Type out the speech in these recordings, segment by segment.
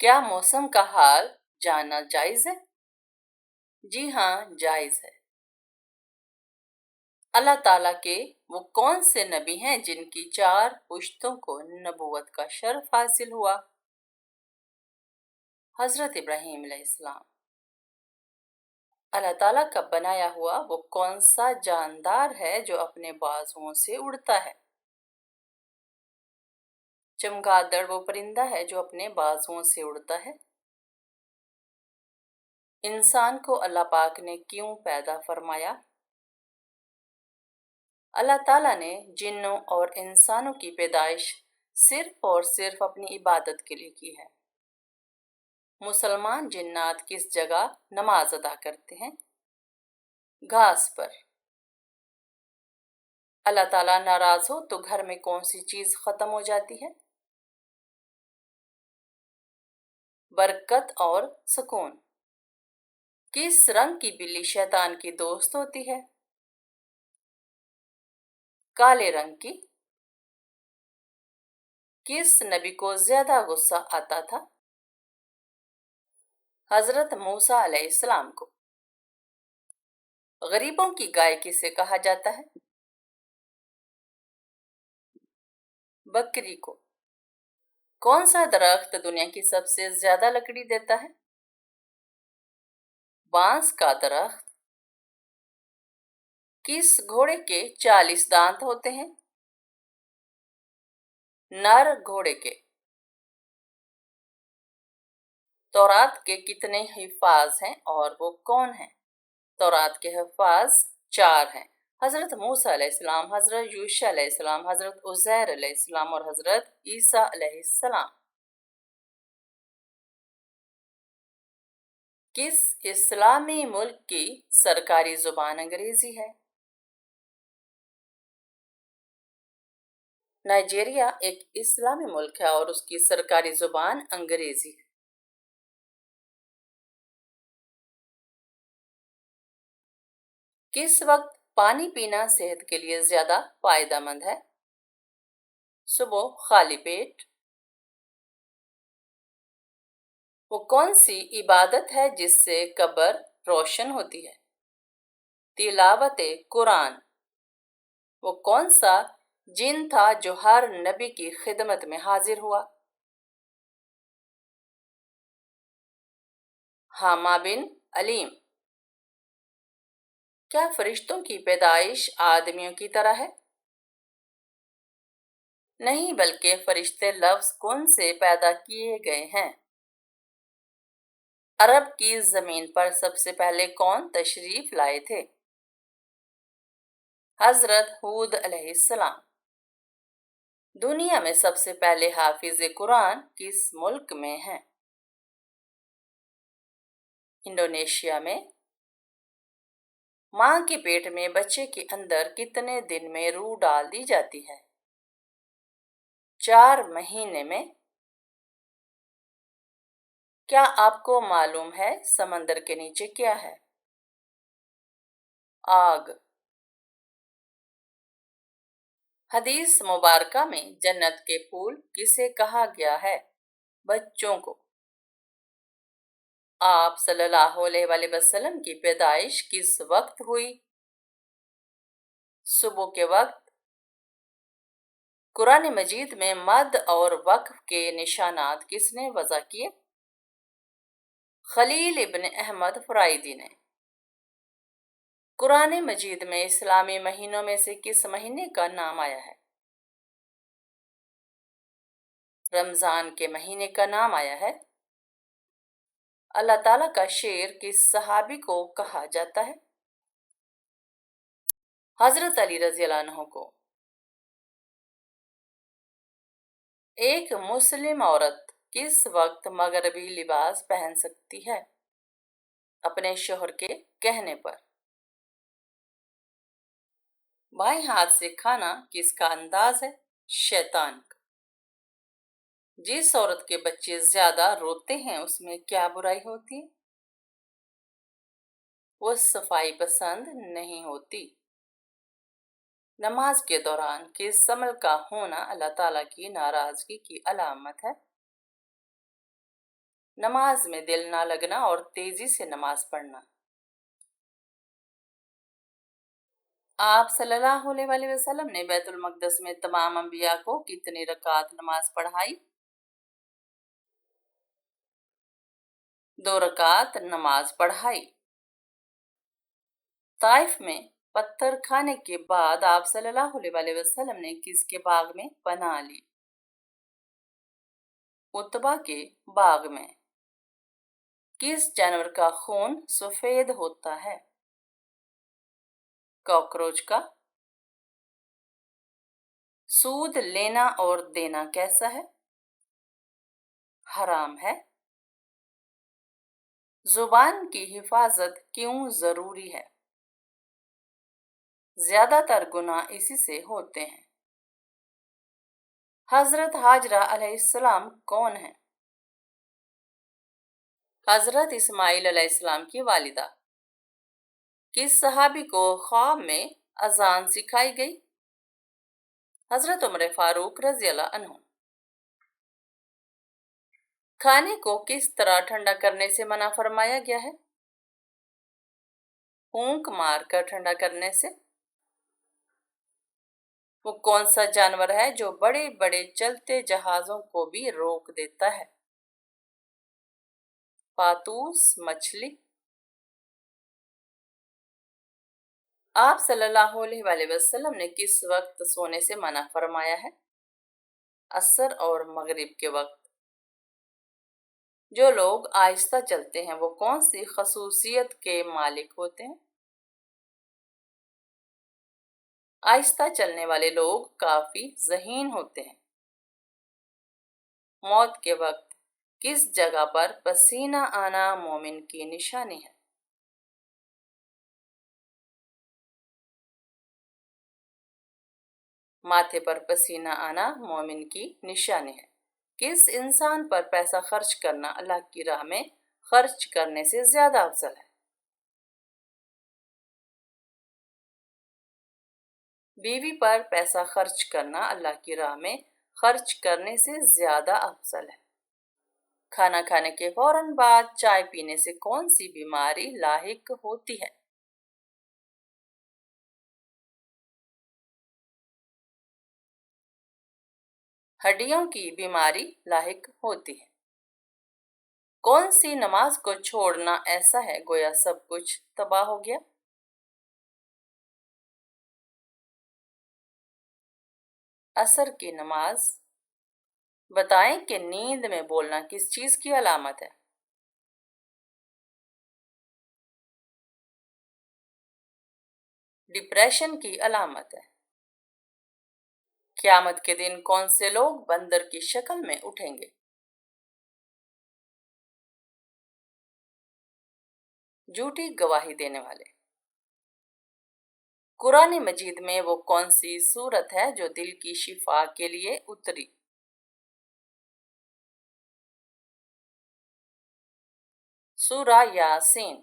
क्या मौसम का हाल जानना जायज है? जी हाँ, जायज है। अल्लाह ताला के वो कौन से नबी हैं जिनकी 4 पुश्तों को नबूवत का शर्फ हासिल हुआ? हजरत इब्राहीम अलैहिस्सलाम। अल्लाह ताला का बनाया हुआ वो कौन सा जानदार है जो अपने बाजुओं से उड़ता है? चमगादड़ वो परिंदा है जो अपने बाजुओं से उड़ता है। इंसान को अल्लाह पाक ने क्यों पैदा फरमाया? अल्लाह ताला ने जिन्नों और इंसानों की पैदाइश सिर्फ और सिर्फ अपनी इबादत के लिए की है। मुसलमान जिन्नात किस जगह नमाज अदा करते हैं? घास पर। अल्लाह ताला नाराज हो तो घर में कौन सी चीज खत्म हो जाती है? बरकत और सुकून। किस रंग की बिल्ली शैतान की दोस्त होती है? काले रंग की। किस नबी को ज्यादा गुस्सा आता था? हजरत मूसा अलैहिस्सलाम को। गरीबों की गाय किसे कहा जाता है? बकरी को। कौन सा दरख्त दुनिया की सबसे ज्यादा लकड़ी देता है? बांस का दरख्त। किस घोड़े के 40 दांत होते हैं? नर घोड़े के। तौरात के कितने हिफ्फाज हैं और वो कौन हैं? तौरात के हिफ्फाज 4 हैं। हजरत मूसा अलैहिस्सलाम, हजरत यूशा अलैहिस्सलाम, हजरत उज़ैर अलैहिस्सलाम और हजरत ईसा अलैहिस्सलाम। किस इस्लामी मुल्क की सरकारी जुबान अंग्रेजी है? नाइजीरिया एक इस्लामी मुल्क है और उसकी सरकारी जुबान अंग्रेजी है। किस वक्त पानी पीना सेहत के लिए ज्यादा फायदेमंद है? सुबह खाली पेट। वो कौन सी इबादत है जिससे कब्र रोशन होती है? तिलावत कुरान। वो कौन सा जिन था जो हर नबी की खिदमत में हाजिर हुआ? हामा बिन अलीम। क्या फरिश्तों की पैदाइश आदमियों की तरह है? नहीं, बल्कि फरिश्ते लफ्ज कुन से पैदा किए गए हैं। अरब की जमीन पर सबसे पहले कौन तशरीफ लाए थे? हजरत हूद अलैहिस्सलाम। दुनिया में सबसे पहले हाफिज कुरान किस मुल्क में हैं? इंडोनेशिया में। मां के पेट में बच्चे के अंदर कितने दिन में रूह डाल दी जाती है? 4 महीने में। क्या आपको मालूम है समंदर के नीचे क्या है? आग। हदीस मुबारका में जन्नत के फूल किसे कहा गया है? बच्चों को। आप सल्लल्लाहु अलैहि वसल्लम की पैदाइश किस वक्त हुई? सुबह के वक्त। कुरान मजीद में मद और वक्फ के निशानात किसने वज़ा किए? खलील इब्न अहमद फराइदी ने। कुरान मजीद में इस्लामी महीनों में से किस महीने का नाम आया है? रमजान के महीने का नाम आया है। अल्लाह ताला का शेर किस सहाबी को कहा जाता है? हजरत अली रज़ी अल्लाह अन्हु को। एक मुस्लिम औरत किस वक्त मगरबी लिबास पहन सकती है? अपने शोहर के कहने पर। बाएं हाथ से खाना किसका अंदाज है? शैतान का। जिस औरत के बच्चे ज्यादा रोते हैं उसमें क्या बुराई होती है? वो सफाई पसंद नहीं होती। नमाज के दौरान किस अमल का होना अल्लाह ताला की नाराजगी की अलामत है? नमाज में दिल ना लगना और तेजी से नमाज पढ़ना। आप सल्लल्लाहु अलैहि वसल्लम ने बैतुल मक़दस में तमाम अंबिया को कितनी रकात नमाज पढ़ाई? 2 रकात नमाज पढ़ाई। ताइफ में पत्थर खाने के बाद आप सल्लल्लाहु अलैहि वसल्लम ने किसके बाग में पनाह ली? उतबा के बाग में। किस जानवर का खून सफेद होता है? कॉकरोच का। सूद लेना और देना कैसा है? हराम है। जुबान की हिफाजत क्यों जरूरी है? ज्यादातर गुनाह इसी से होते हैं। हजरत हाजरा अलैहिस्सलाम कौन है? हजरत इस्माइल अलैहिस्सलाम की वालिदा। किस सहाबी को ख्वाब में अजान सिखाई गई? हजरत उमर फारूक रज़ियल्लाहु अन्हु। खाने को किस तरह ठंडा करने से मना फरमाया गया है? फूंक मार कर ठंडा करने से। वो कौन सा जानवर है जो बड़े बड़े चलते जहाजों को भी रोक देता है? पातूस मछली। आप सल्लल्लाहु अलैहि वसल्लम ने किस वक्त सोने से मना फरमाया है? असर और मगरिब के वक्त। जो लोग आहिस्ता चलते हैं वो कौन सी खसूसियत के मालिक होते हैं? आहिस्ता चलने वाले लोग काफी ज़हीन होते हैं। मौत के वक्त किस जगह पर पसीना आना मोमिन की निशानी है? माथे पर पसीना आना मोमिन की निशानी है। किस इंसान पर पैसा खर्च करना अल्लाह की राह में खर्च करने से ज्यादा अफजल है? बीवी पर पैसा खर्च करना अल्लाह की राह में खर्च करने से ज्यादा अफजल है। खाना खाने के फौरन बाद चाय पीने से कौन सी बीमारी लाहिक होती है? हड्डियों की बीमारी लाहिक होती है। कौन सी नमाज को छोड़ना ऐसा है गोया सब कुछ तबाह हो गया? असर की नमाज। बताएं कि नींद में बोलना किस चीज की अलामत है? डिप्रेशन की अलामत है। क़यामत के दिन कौन से लोग बंदर की शक्ल में उठेंगे? झूठी गवाही देने वाले। कुरान मजीद में वो कौन सी सूरत है जो दिल की शिफा के लिए उतरी? सूरा यासीन।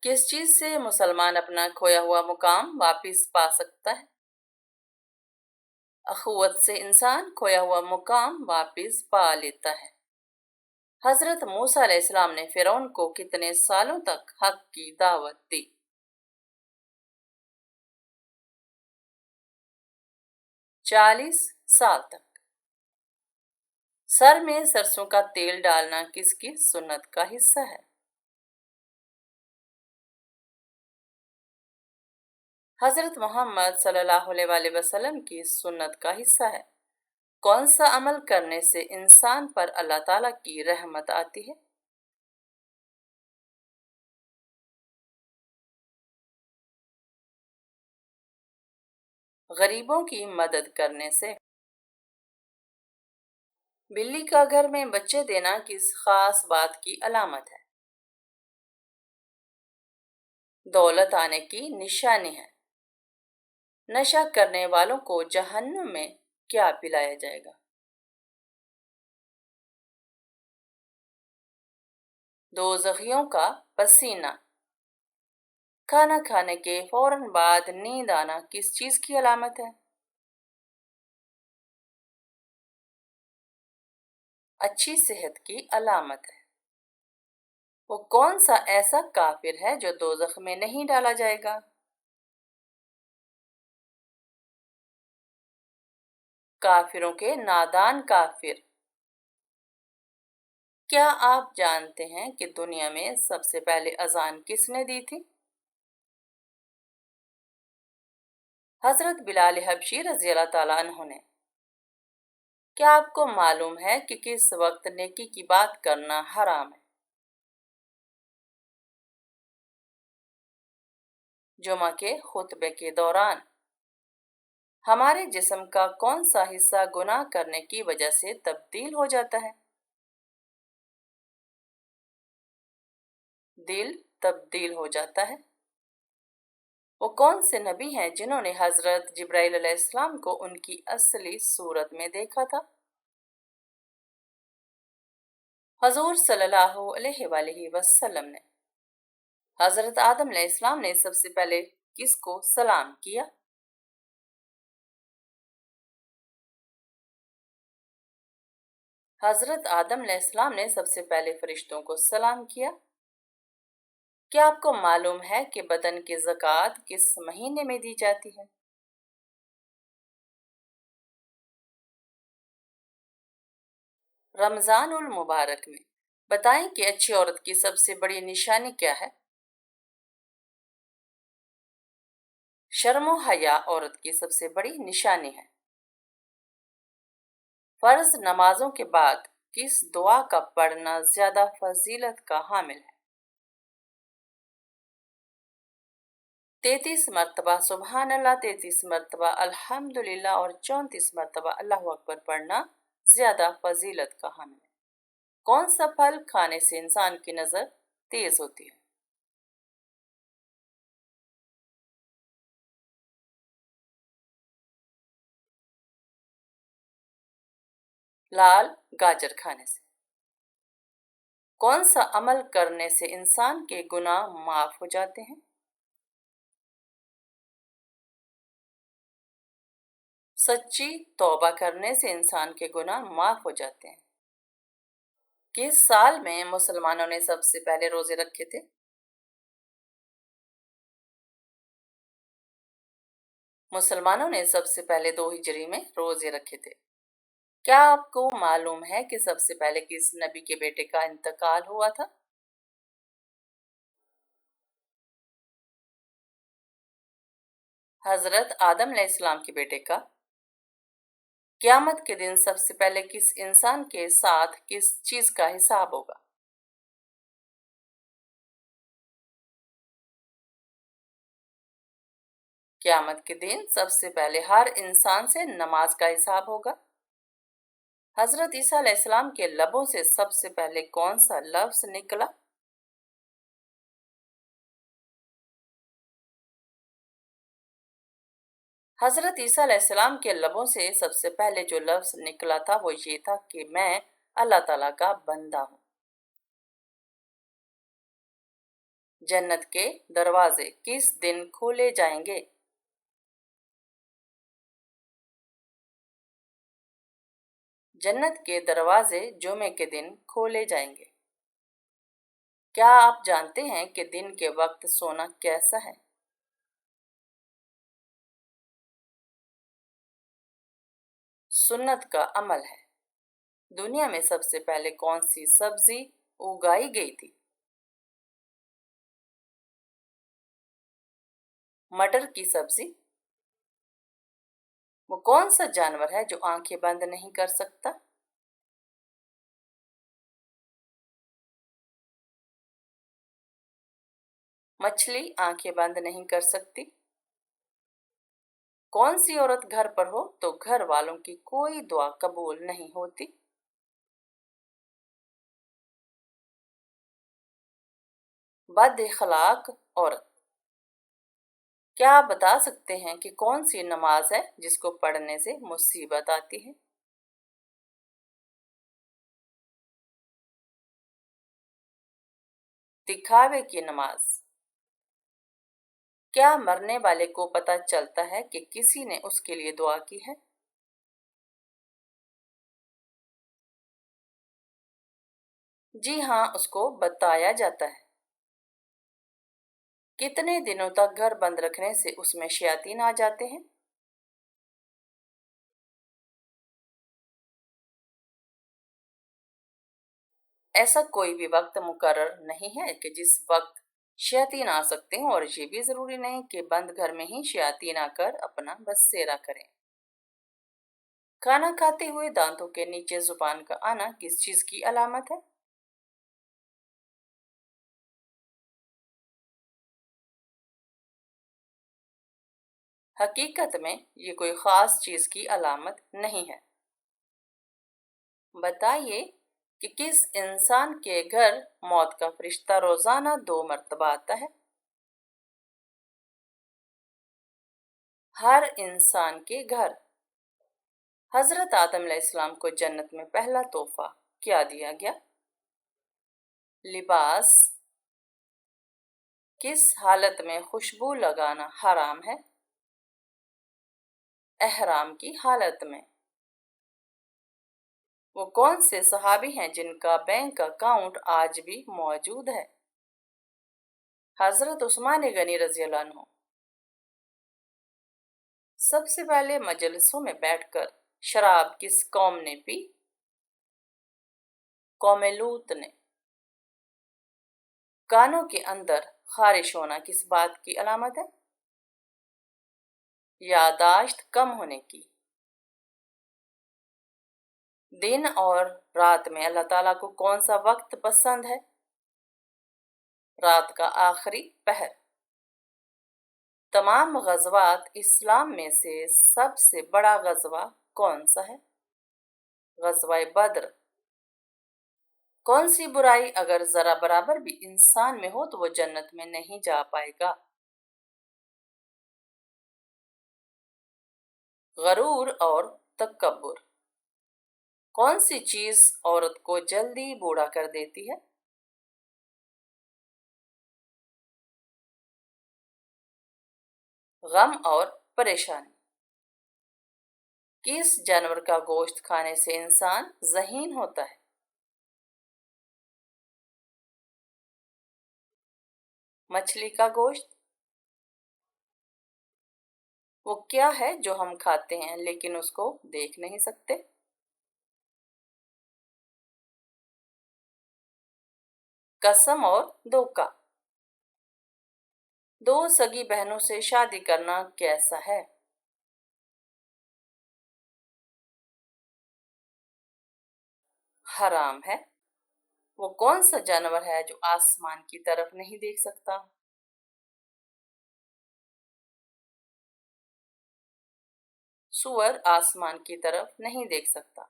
किस चीज से मुसलमान अपना खोया हुआ मुकाम वापिस पा सकता है? अखुवत से इंसान खोया हुआ मुकाम वापिस पा लेता है। हजरत मूसा अलैहिस्सलाम ने फिरौन को कितने सालों तक हक की दावत दी? 40 साल तक। सर में सरसों का तेल डालना किसकी सुन्नत का हिस्सा है? हजरत मोहम्मद सल्लल्लाहु अलैहि वसल्लम की सुन्नत का हिस्सा है। कौन सा अमल करने से इंसान पर अल्लाह ताला की रहमत आती है? गरीबों की मदद करने से। बिल्ली का घर में बच्चे देना किस खास बात की अलामत है? दौलत आने की निशानी है। नशा करने वालों को जहन्नुम में क्या पिलाया जाएगा? दोज़खियों का पसीना। खाना खाने के फौरन बाद नींद आना किस चीज की अलामत है? अच्छी सेहत की अलामत है। वो कौन सा ऐसा काफिर है जो दोज़ख में नहीं डाला जाएगा? काफिरों के नादान काफिर। क्या आप जानते हैं कि दुनिया में सबसे पहले अजान किसने दी थी? हजरत बिलाल हबशी रजी अल्लाह ताला अन्हु ने। क्या आपको मालूम है कि किस वक्त नेकी की बात करना हराम है? जुमा के खुतबे के दौरान। हमारे जिस्म का कौन सा हिस्सा गुनाह करने की वजह से तब्दील हो जाता है? दिल तब्दील हो जाता है। वो कौन से नबी हैं जिन्होंने हजरत जिब्राइल अलैहिस्सलाम को उनकी असली सूरत में देखा था? हजूर सल्लल्लाहु अलैहि वसल्लम ने। हजरत आदम अलैहिस्सलाम ने सबसे पहले किसको सलाम किया? हजरत आदम अलैहिस्सलाम ने सबसे पहले फरिश्तों को सलाम किया। क्या आपको मालूम है कि बदन की ज़कात किस महीने में दी जाती है? रमज़ान उल मुबारक में। बताएं कि अच्छी औरत की सबसे बड़ी निशानी क्या है? शर्म व हया औरत की सबसे बड़ी निशानी है। फर्ज नमाजों के बाद किस दुआ का पढ़ना ज्यादा फजीलत का हामिल है? 33 मरतबा सुबहान अल्लाह, 33 मरतबा अल्हम्दुलिल्लाह और 34 मरतबा अल्लाह अकबर पढ़ना ज्यादा फजीलत का हामिल है। कौन सा फल खाने से इंसान की नजर तेज होती है? लाल गाजर खाने से। कौन सा अमल करने से इंसान के गुनाह माफ हो जाते हैं? सच्ची तौबा करने से इंसान के गुनाह माफ हो जाते हैं। किस साल में मुसलमानों ने सबसे पहले रोजे रखे थे? मुसलमानों ने सबसे पहले 2 हिजरी में रोजे रखे थे। क्या आपको मालूम है कि सबसे पहले किस नबी के बेटे का इंतकाल हुआ था? हजरत आदम अलैहिस्सलाम के बेटे का। क़यामत के दिन सबसे पहले किस इंसान के साथ किस चीज का हिसाब होगा? क़यामत के दिन सबसे पहले हर इंसान से नमाज का हिसाब होगा। हजरत ईसा अलैहिस्सलाम के लबों से सबसे पहले कौन सा लफ्ज निकला? हजरत ईसा अलैहिस्सलाम के लबों से सबसे पहले जो लफ्ज निकला था वो ये था कि मैं अल्लाह ताला का बंदा हूँ। जन्नत के दरवाजे किस दिन खोले जाएंगे? जन्नत के दरवाजे जुमे के दिन खोले जाएंगे। क्या आप जानते हैं कि दिन के वक्त सोना कैसा है? सुन्नत का अमल है। दुनिया में सबसे पहले कौन सी सब्जी उगाई गई थी? मटर की सब्जी। वो कौन सा जानवर है जो आंखें बंद नहीं कर सकता? मछली आंखें बंद नहीं कर सकती। कौन सी औरत घर पर हो तो घर वालों की कोई दुआ कबूल नहीं होती? बद इखलाक औरत। क्या आप बता सकते हैं कि कौन सी नमाज है जिसको पढ़ने से मुसीबत आती है? दिखावे की नमाज। क्या मरने वाले को पता चलता है कि किसी ने उसके लिए दुआ की है? جی ہاں، اس کو بتایا جاتا ہے۔ کتنے دنوں تک گھر بند رکھنے سے اس میں شیاطین آ جاتے ہیں؟ ایسا کوئی بھی وقت مقرر نہیں ہے کہ جس وقت شیاطین آ سکتے ہیں، اور یہ بھی ضروری نہیں کہ بند گھر میں ہی شیاطین آ کر اپنا بسیرا کریں۔ کھانا کھاتے ہوئے دانتوں کے نیچے زبان کا آنا کس چیز کی علامت ہے؟ حقیقت میں یہ کوئی خاص چیز کی علامت نہیں ہے۔ بتائیے کہ کس انسان کے گھر موت کا فرشتہ روزانہ 2 مرتبہ آتا ہے؟ ہر انسان کے گھر۔ حضرت آدم علیہ السلام کو جنت میں پہلا تحفہ کیا دیا گیا؟ لباس۔ کس حالت میں خوشبو لگانا حرام ہے؟ احرام کی حالت میں۔ وہ کون سے صحابی ہیں جن کا بینک اکاؤنٹ آج بھی موجود ہے؟ حضرت عثمان غنی رضی اللہ عنہ۔ سب سے پہلے مجلسوں میں بیٹھ کر شراب کس قوم نے پی؟ قوم لوط نے۔ کانوں کے اندر خارش ہونا کس بات کی علامت ہے؟ یادداشت کم ہونے کی۔ دن اور رات میں اللہ تعالیٰ کو کون سا وقت پسند ہے؟ رات کا آخری پہر۔ تمام غزوات اسلام میں سے سب سے بڑا غزوہ کون سا ہے؟ غزوہ بدر۔ کون سی برائی اگر ذرا برابر بھی انسان میں ہو تو وہ جنت میں نہیں جا پائے گا؟ غرور اور تکبر۔ کون سی چیز عورت کو جلدی بوڑھا کر دیتی ہے؟ غم اور پریشانی۔ کس جانور کا گوشت کھانے سے انسان ذہین ہوتا ہے؟ مچھلی کا گوشت۔ وہ کیا ہے جو ہم کھاتے ہیں لیکن اس کو دیکھ نہیں سکتے؟ قسم اور دھوکہ۔ دو سگی بہنوں سے شادی کرنا کیسا ہے؟ حرام ہے۔ وہ کون سا جانور ہے جو آسمان کی طرف نہیں دیکھ سکتا؟ سور آسمان کی طرف نہیں دیکھ سکتا۔